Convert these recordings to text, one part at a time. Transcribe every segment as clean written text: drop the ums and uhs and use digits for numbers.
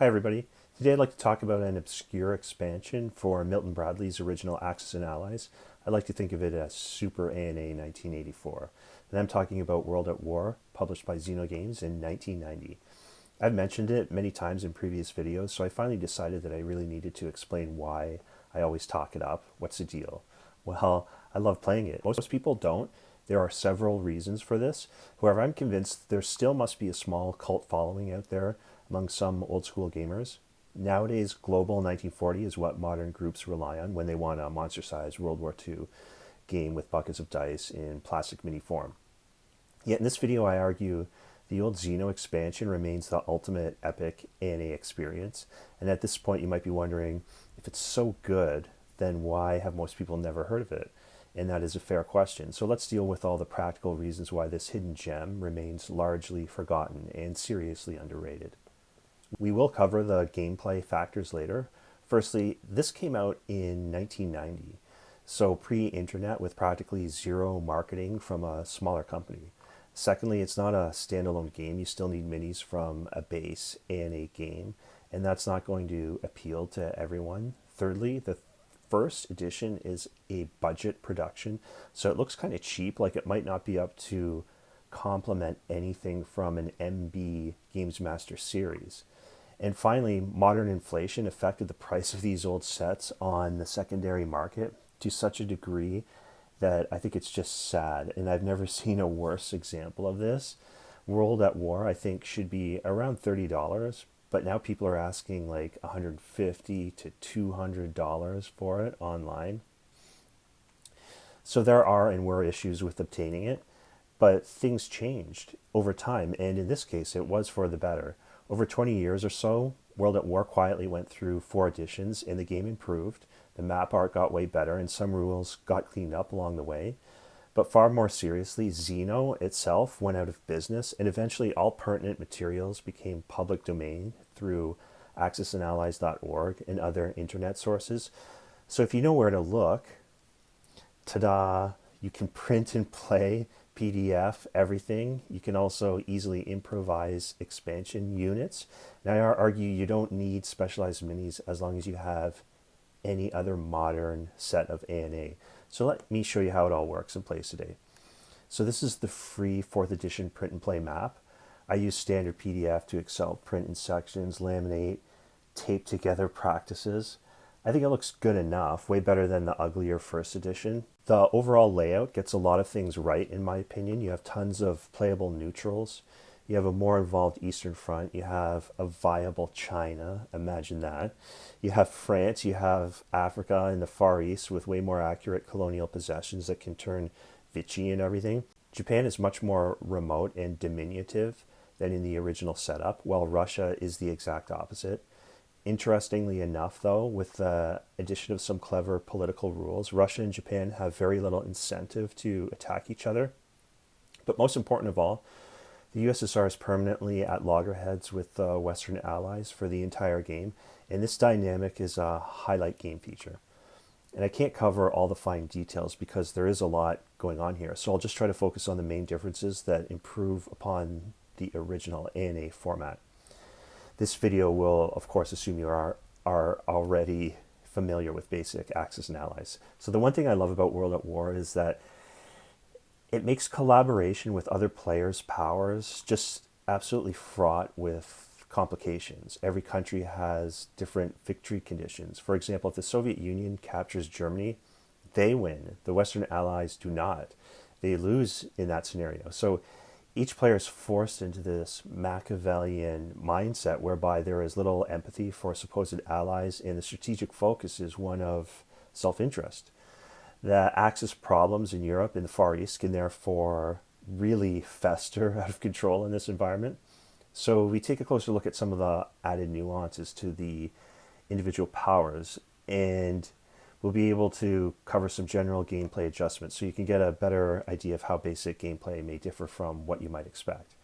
Hi everybody. Today I'd like to talk about an obscure expansion for Milton Bradley's original Axis and Allies. I like to think of it as Super ANA 1984. And I'm talking about World at War, published by Xeno Games in 1990. I've mentioned it many times in previous videos, so I finally decided that I really needed to explain why I always talk it up. What's the deal? Well, I love playing it. Most people don't. There are several reasons for this. However, I'm convinced there still must be a small cult following out there among some old school gamers. Nowadays, Global 1940 is what modern groups rely on when they want a monster sized World War II game with buckets of dice in plastic mini form. Yet in this video, I argue the old Xeno expansion remains the ultimate epic ANA experience. And at this point, you might be wondering, if it's so good, then why have most people never heard of it? And that is a fair question. So let's deal with all the practical reasons why this hidden gem remains largely forgotten and seriously underrated. We will cover the gameplay factors later. Firstly, this came out in 1990, so pre-internet with practically zero marketing from a smaller company. Secondly, it's not a standalone game. You still need minis from a base and a game, and that's not going to appeal to everyone. Thirdly, the first edition is a budget production, so it looks kind of cheap, like it might not be up to complement anything from an MB Games Master series. And finally, modern inflation affected the price of these old sets on the secondary market to such a degree that I think it's just sad. And I've never seen a worse example of this. World at War, I think, should be around $30, but now people are asking like $150 to $200 for it online. So there are and were issues with obtaining it, but things changed over time, and in this case, it was for the better. Over 20 years or so, World at War quietly went through 4 editions, and the game improved. The map art got way better, and some rules got cleaned up along the way. But far more seriously, Xeno itself went out of business, and eventually all pertinent materials became public domain through axisandallies.org and other internet sources. So if you know where to look, ta-da, you can print and play PDF, everything. You can also easily improvise expansion units. And I argue you don't need specialized minis as long as you have any other modern set of ANA. So let me show you how it all works and plays today. So this is the free 4th edition print and play map. I use standard PDF to excel print in sections, laminate, tape together practices. I think it looks good enough, way better than the uglier 1st edition. The overall layout gets a lot of things right, in my opinion. You have tons of playable neutrals. You have a more involved Eastern Front. You have a viable China. Imagine that. You have France. You have Africa and the Far East with way more accurate colonial possessions that can turn Vichy and everything. Japan is much more remote and diminutive than in the original setup, while Russia is the exact opposite. Interestingly enough, though, with the addition of some clever political rules, Russia and Japan have very little incentive to attack each other. But most important of all, the USSR is permanently at loggerheads with Western allies for the entire game, and this dynamic is a highlight game feature. And I can't cover all the fine details because there is a lot going on here, so I'll just try to focus on the main differences that improve upon the original ANA format. This video will, of course, assume you are already familiar with basic Axis and Allies. So the one thing I love about World at War is that it makes collaboration with other players' powers just absolutely fraught with complications. Every country has different victory conditions. For example, if the Soviet Union captures Germany, they win. The Western Allies do not. They lose in that scenario. So each player is forced into this Machiavellian mindset whereby there is little empathy for supposed allies, and the strategic focus is one of self-interest. The Axis problems in Europe and the Far East can therefore really fester out of control in this environment. So we take a closer look at some of the added nuances to the individual powers, and we'll be able to cover some general gameplay adjustments so you can get a better idea of how basic gameplay may differ from what you might expect.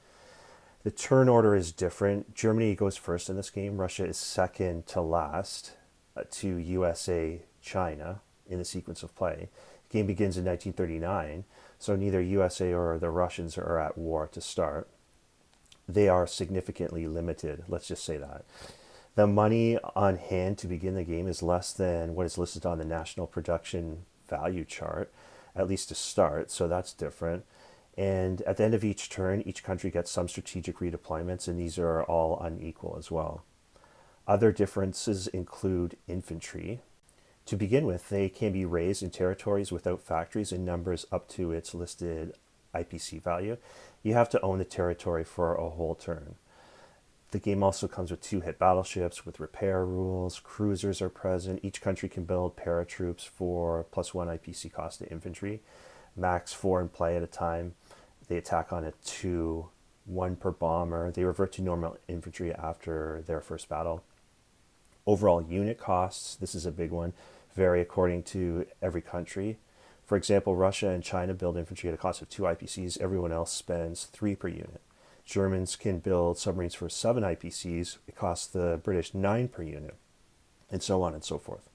The turn order is different. Germany goes first in this game. Russia is second to last to USA, China in the sequence of play. The game begins in 1939, so neither USA or the Russians are at war to start. They are significantly limited, let's just say that. The money on hand to begin the game is less than what is listed on the national production value chart, at least to start, so that's different. And at the end of each turn, each country gets some strategic redeployments, and these are all unequal as well. Other differences include infantry. To begin with, they can be raised in territories without factories in numbers up to its listed IPC value. You have to own the territory for a whole turn. The game also comes with 2-hit battleships with repair rules. Cruisers are present. Each country can build paratroops for +1 IPC cost to infantry. Max 4 in play at a time. They attack on a 2, 1 per bomber. They revert to normal infantry after their first battle. Overall unit costs, this is a big one, vary according to every country. For example, Russia and China build infantry at a cost of 2 IPCs. Everyone else spends 3 per unit. Germans can build submarines for 7 IPCs. It costs the British 9 per unit, and so on and so forth.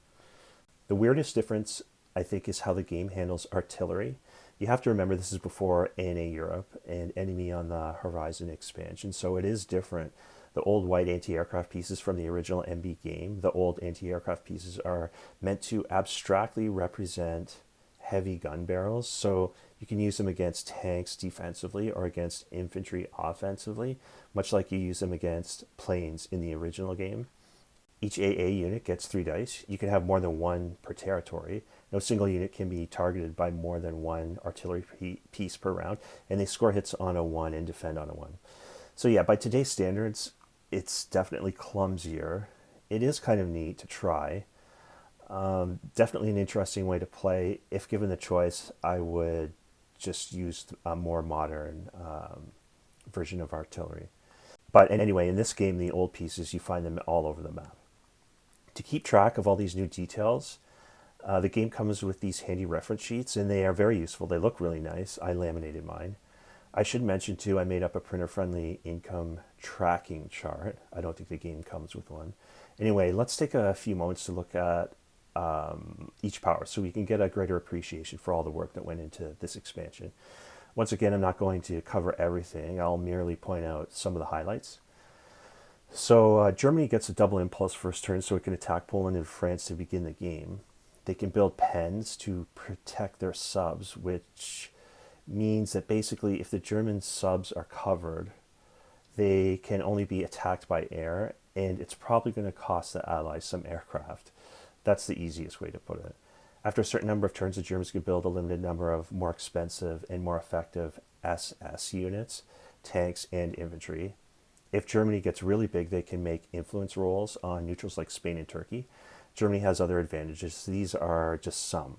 The weirdest difference, I think, is how the game handles artillery. You have to remember this is before ANA Europe and Enemy on the Horizon expansion, so it is different. The old white anti-aircraft pieces from the original MB game, the old anti-aircraft pieces are meant to abstractly represent heavy gun barrels, so you can use them against tanks defensively or against infantry offensively, much like you use them against planes in the original game. Each AA unit gets 3 dice. You can have more than 1 per territory. No single unit can be targeted by more than 1 artillery piece per round, and they score hits on a 1 and defend on a 1. So yeah, by today's standards, it's definitely clumsier. It is kind of neat to try. Definitely an interesting way to play. If given the choice, I would just use a more modern version of artillery. But anyway, in this game, the old pieces, you find them all over the map. To keep track of all these new details, the game comes with these handy reference sheets, and they are very useful. They look really nice. I laminated mine. I should mention, too, I made up a printer-friendly income tracking chart. I don't think the game comes with one. Anyway, let's take a few moments to look at each power so we can get a greater appreciation for all the work that went into this expansion. Once again, I'm not going to cover everything. I'll merely point out some of the highlights. So Germany gets a double impulse first turn, so it can attack Poland and France to begin the game. They can build pens to protect their subs, which means that basically if the German subs are covered, they can only be attacked by air, and it's probably going to cost the Allies some aircraft. That's the easiest way to put it. After a certain number of turns, the Germans can build a limited number of more expensive and more effective SS units, tanks, and infantry. If Germany gets really big, they can make influence rolls on neutrals like Spain and Turkey. Germany has other advantages. These are just some.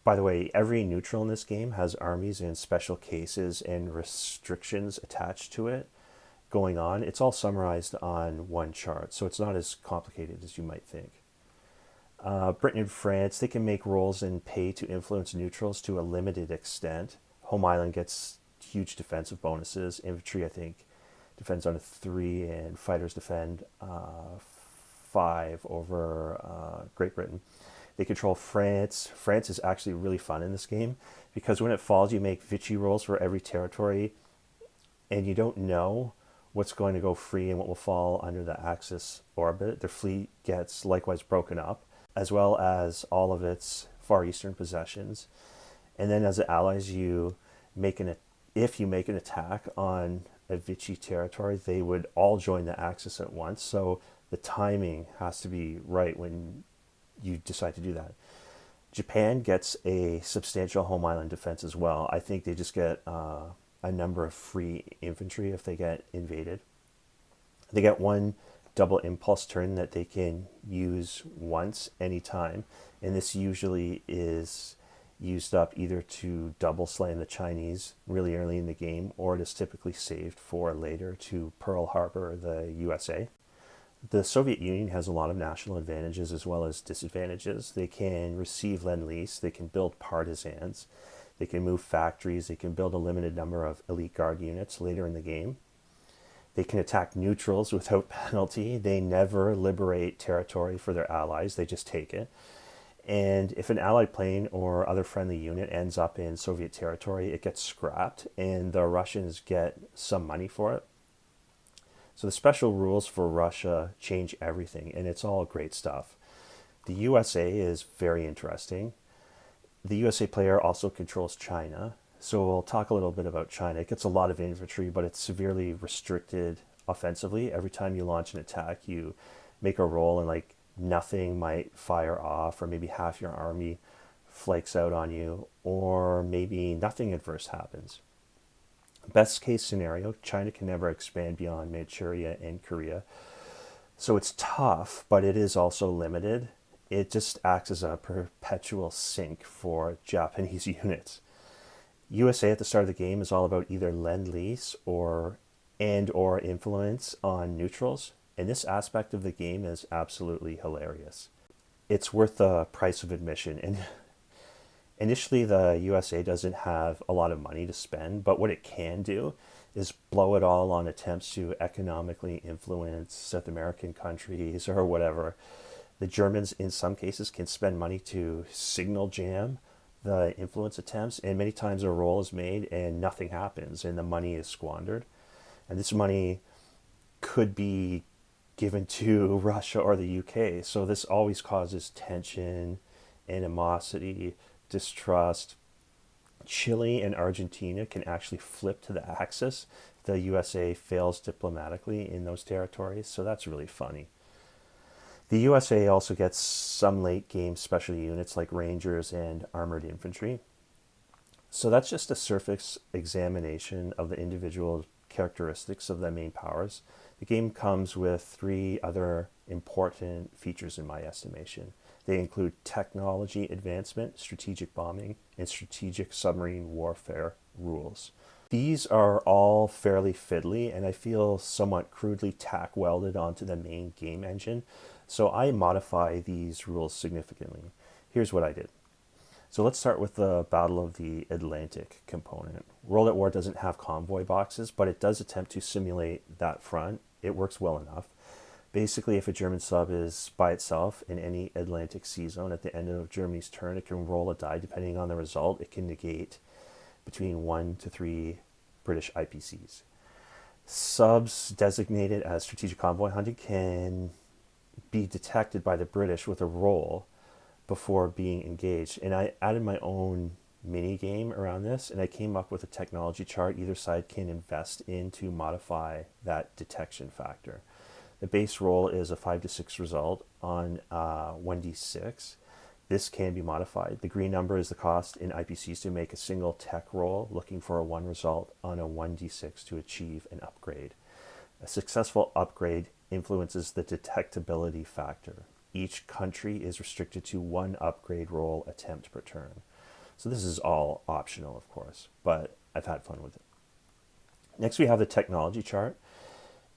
By the way, every neutral in this game has armies and special cases and restrictions attached to it going on. It's all summarized on one chart, so it's not as complicated as you might think. Britain and France, they can make rolls and pay to influence neutrals to a limited extent. Home Island gets huge defensive bonuses. Infantry, I think, defends on a 3, and fighters defend 5 over Great Britain. They control France. France is actually really fun in this game because when it falls, you make Vichy rolls for every territory, and you don't know what's going to go free and what will fall under the Axis orbit. Their fleet gets likewise broken up, as well as all of its Far Eastern possessions. And then as the Allies, if you make an attack on a Vichy territory, they would all join the Axis at once. So the timing has to be right when you decide to do that. Japan gets a substantial home island defense as well. I think they just get a number of free infantry if they get invaded. They get 1 double impulse turn that they can use once anytime, and this usually is used up either to double slam the Chinese really early in the game, or it is typically saved for later to Pearl Harbor the USA. The Soviet Union has a lot of national advantages as well as disadvantages. They can receive Lend-Lease, they can build partisans, they can move factories, they can build a limited number of elite guard units later in the game. They can attack neutrals without penalty. They never liberate territory for their allies, they just take it. And if an allied plane or other friendly unit ends up in Soviet territory, it gets scrapped and the Russians get some money for it. So the special rules for Russia change everything, and it's all great stuff. The USA is very interesting. The USA player also controls China. So we'll talk a little bit about China. It gets a lot of infantry, but it's severely restricted offensively. Every time you launch an attack, you make a roll and like nothing might fire off, or maybe half your army flakes out on you, or maybe nothing adverse happens. Best case scenario, China can never expand beyond Manchuria and Korea. So it's tough, but it is also limited. It just acts as a perpetual sink for Japanese units. USA at the start of the game is all about either lend-lease or influence on neutrals, and this aspect of the game is absolutely hilarious. It's worth the price of admission. And initially, the USA doesn't have a lot of money to spend, but what it can do is blow it all on attempts to economically influence South American countries or whatever. The Germans, in some cases, can spend money to signal jam the influence attempts, and many times a roll is made and nothing happens, and the money is squandered. And this money could be given to Russia or the UK. So this always causes tension, animosity, distrust. Chile and Argentina can actually flip to the Axis if the USA fails diplomatically in those territories. So that's really funny. The USA also gets some late game special units like Rangers and Armored Infantry. So that's just a surface examination of the individual characteristics of the main powers. The game comes with three other important features in my estimation. They include technology advancement, strategic bombing, and strategic submarine warfare rules. These are all fairly fiddly, and I feel somewhat crudely tack welded onto the main game engine, so I modify these rules significantly. Here's what I did. So let's start with the Battle of the Atlantic component. World at War doesn't have convoy boxes, but it does attempt to simulate that front. It works well enough. Basically, if a German sub is by itself in any Atlantic sea zone at the end of Germany's turn, it can roll a die. Depending on the result, it can negate between 1 to 3 British IPCs. Subs designated as strategic convoy hunting can be detected by the British with a roll before being engaged. And I added my own mini game around this, and I came up with a technology chart either side can invest in to modify that detection factor. The base roll is a 5 to 6 result on 1d6. This can be modified. The green number is the cost in IPCs to make a single tech roll looking for a 1 result on a 1d6 to achieve an upgrade. A successful upgrade influences the detectability factor. Each country is restricted to 1 upgrade roll attempt per turn. So this is all optional, of course, but I've had fun with it. Next, we have the technology chart.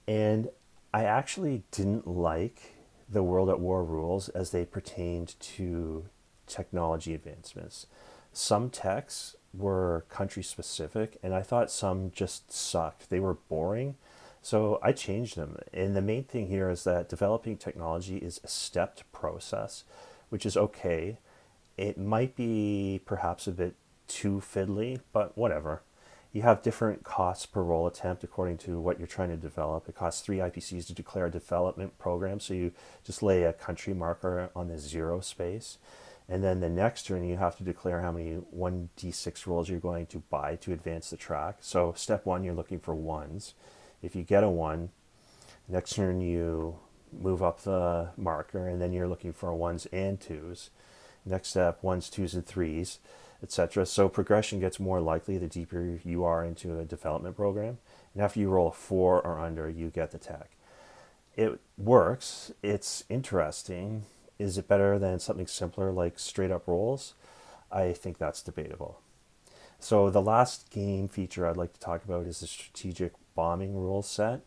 And I actually didn't like the World at War rules as they pertained to technology advancements. Some techs were country specific, and I thought some just sucked. They were boring. So I changed them. And the main thing here is that developing technology is a stepped process, which is okay. It might be perhaps a bit too fiddly, but whatever. You have different costs per roll attempt according to what you're trying to develop. It costs 3 IPCs to declare a development program, so you just lay a country marker on the 0 space. And then the next turn, you have to declare how many 1d6 rolls you're going to buy to advance the track. So step 1, you're looking for 1s. If you get a 1, next turn you move up the marker, and then you're looking for 1s and 2s. Next step, 1s, 2s, and 3s, etc. So progression gets more likely the deeper you are into a development program. And after you roll a 4 or under, you get the tech. It works. It's interesting. Is it better than something simpler like straight up rolls? I think that's debatable. So the last game feature I'd like to talk about is the strategic bombing rules set.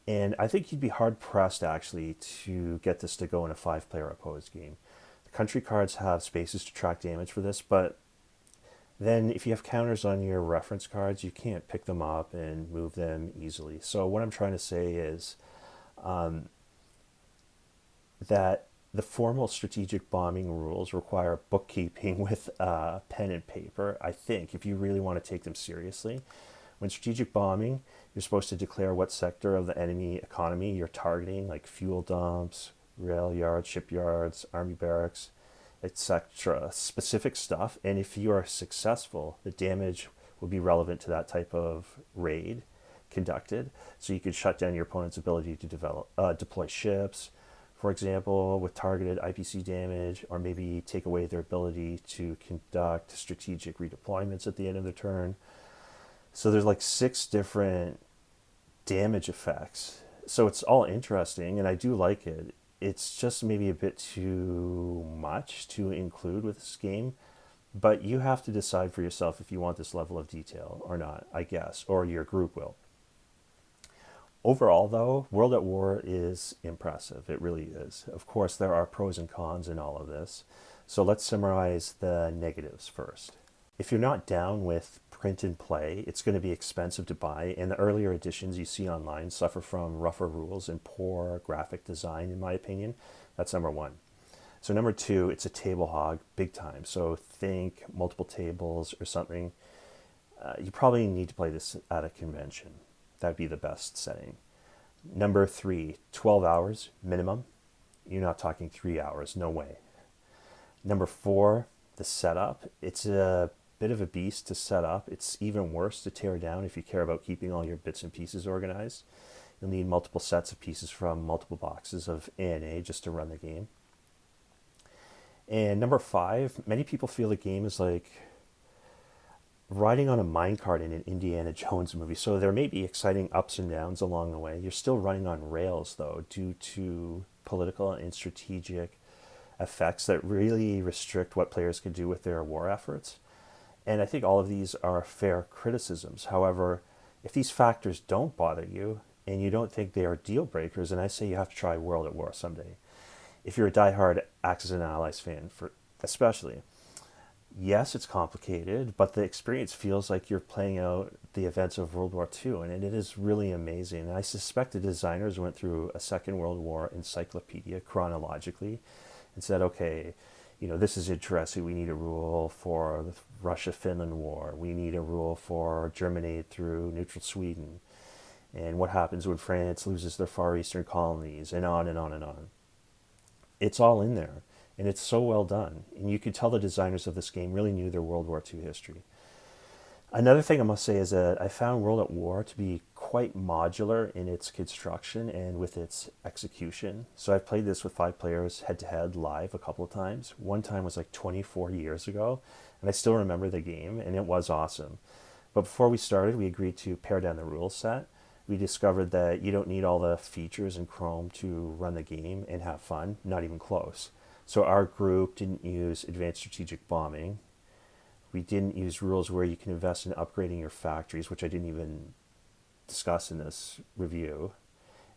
And I think you'd be hard pressed actually to get this to go in a 5-player opposed game. The country cards have spaces to track damage for this, but then if you have counters on your reference cards, you can't pick them up and move them easily. So what I'm trying to say is that the formal strategic bombing rules require bookkeeping with pen and paper, I think, if you really want to take them seriously. When strategic bombing, you're supposed to declare what sector of the enemy economy you're targeting, like fuel dumps, rail yards, shipyards, army barracks, etc. Specific stuff. And if you are successful, the damage will be relevant to that type of raid conducted. So you could shut down your opponent's ability to deploy ships, for example, with targeted IPC damage, or maybe take away their ability to conduct strategic redeployments at the end of the turn. So there's like 6 different damage effects. So it's all interesting, and I do like it. It's just maybe a bit too much to include with this game, but you have to decide for yourself if you want this level of detail or not, I guess, or your group will. Overall, though, World at War is impressive. It really is. Of course, there are pros and cons in all of this. So let's summarize the negatives first. If you're not down with print and play, it's going to be expensive to buy, and the earlier editions you see online suffer from rougher rules and poor graphic design, in my opinion. That's number one. So number two, it's a table hog, big time. So think multiple tables or something. You probably need to play this at a convention. That'd be the best setting. Number three, 12 hours minimum. You're not talking 3 hours, no way. Number four, the setup. It's a bit of a beast to set up. It's even worse to tear down if you care about keeping all your bits and pieces organized. You'll need multiple sets of pieces from multiple boxes of ANA just to run the game. And number five, many people feel the game is like riding on a minecart in an Indiana Jones movie. So there may be exciting ups and downs along the way. You're still running on rails, though, due to political and strategic effects that really restrict what players can do with their war efforts. And I think all of these are fair criticisms. However, if these factors don't bother you and you don't think they are deal breakers, then I say you have to try World at War someday. If you're a diehard Axis and Allies fan, especially, yes, it's complicated, but the experience feels like you're playing out the events of World War II, and it is really amazing. And I suspect the designers went through a Second World War encyclopedia chronologically and said, okay, this is interesting. We need a rule for the Russia-Finland War. We need a rule for German aid through neutral Sweden. And what happens when France loses their Far Eastern colonies, and on and on and on. It's all in there, and it's so well done. And you could tell the designers of this game really knew their World War II history. Another thing I must say is that I found World at War to be quite modular in its construction and with its execution. So I've played this with 5 players head-to-head live a couple of times. One time was like 24 years ago, and I still remember the game, and it was awesome. But before we started, we agreed to pare down the rule set. We discovered that you don't need all the features in Chrome to run the game and have fun, not even close. So our group didn't use advanced strategic bombing. We didn't use rules where you can invest in upgrading your factories, which I didn't even discuss in this review.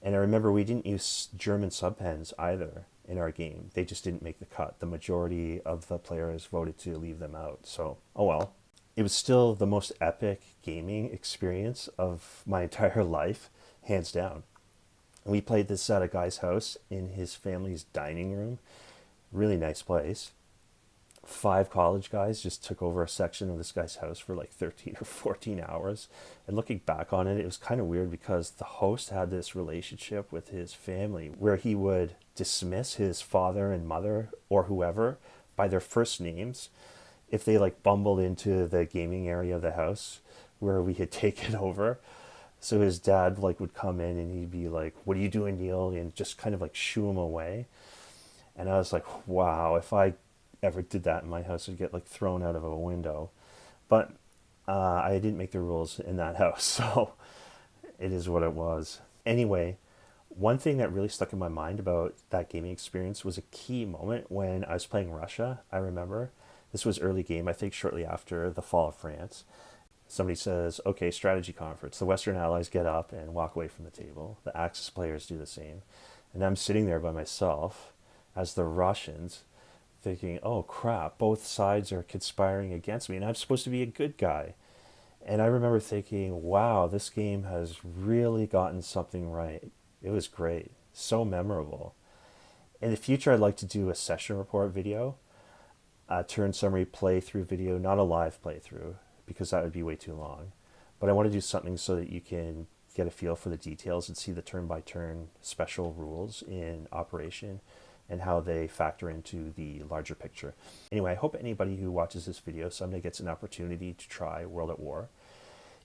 And I remember we didn't use German subpens either in our game. They just didn't make the cut. The majority of the players voted to leave them out. So, oh well. It was still the most epic gaming experience of my entire life, hands down. And we played this at a guy's house in his family's dining room. Really nice place. 5 college guys just took over a section of this guy's house for like 13 or 14 hours. And looking back on it, it was kind of weird because the host had this relationship with his family where he would dismiss his father and mother or whoever by their first names if they like bumbled into the gaming area of the house where we had taken over. So his dad like would come in and he'd be like, "What are you doing, Neil?" And just kind of like shoo him away. And I was like, wow, if I ever did that in my house, I'd get like thrown out of a window. But I didn't make the rules in that house, so it is what it was. Anyway, one thing that really stuck in my mind about that gaming experience was a key moment when I was playing Russia. I remember this was early game, I think shortly after the fall of France. Somebody says, okay, strategy conference. The Western Allies get up and walk away from the table. The Axis players do the same. And I'm sitting there by myself as the Russians thinking, oh crap, both sides are conspiring against me and I'm supposed to be a good guy. And I remember thinking, wow, this game has really gotten something right. It was great. So memorable. In the future, I'd like to do a session report video, a turn summary playthrough video, not a live playthrough, because that would be way too long. but I want to do something so that you can get a feel for the details and see the turn-by-turn special rules in operation and how they factor into the larger picture. Anyway, I hope anybody who watches this video someday gets an opportunity to try World at War.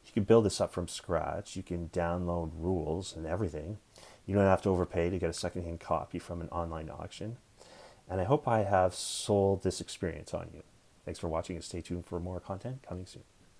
You can build this up from scratch. You can download rules and everything. You don't have to overpay to get a secondhand copy from an online auction. And I hope I have sold this experience on you. Thanks for watching and stay tuned for more content coming soon.